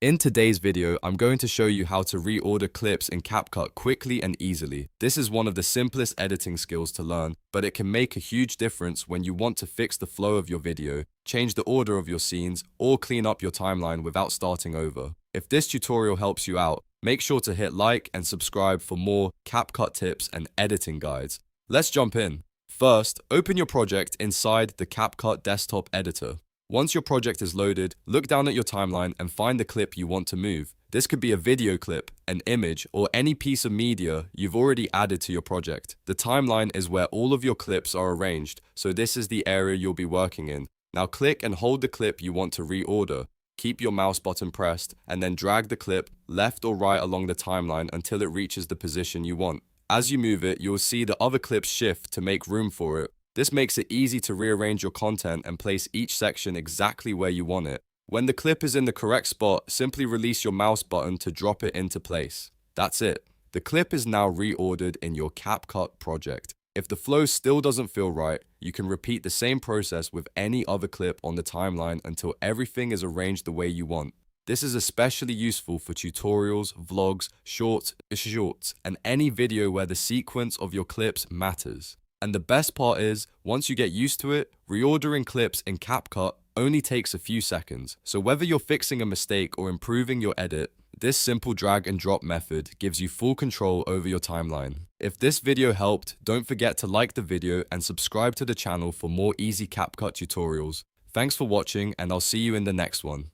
In today's video, I'm going to show you how to reorder clips in CapCut quickly and easily. This is one of the simplest editing skills to learn, but it can make a huge difference when you want to fix the flow of your video, change the order of your scenes, or clean up your timeline without starting over. If this tutorial helps you out, make sure to hit like and subscribe for more CapCut tips and editing guides. Let's jump in. First, open your project inside the CapCut desktop editor. Once your project is loaded, look down at your timeline and find the clip you want to move. This could be a video clip, an image, or any piece of media you've already added to your project. The timeline is where all of your clips are arranged, so this is the area you'll be working in. Now click and hold the clip you want to reorder. Keep your mouse button pressed, and then drag the clip left or right along the timeline until it reaches the position you want. As you move it, you'll see the other clips shift to make room for it. This makes it easy to rearrange your content and place each section exactly where you want it. When the clip is in the correct spot, simply release your mouse button to drop it into place. That's it. The clip is now reordered in your CapCut project. If the flow still doesn't feel right, you can repeat the same process with any other clip on the timeline until everything is arranged the way you want. This is especially useful for tutorials, vlogs, shorts, and any video where the sequence of your clips matters. And the best part is, once you get used to it, reordering clips in CapCut only takes a few seconds. So whether you're fixing a mistake or improving your edit, this simple drag and drop method gives you full control over your timeline. If this video helped, don't forget to like the video and subscribe to the channel for more easy CapCut tutorials. Thanks for watching, and I'll see you in the next one.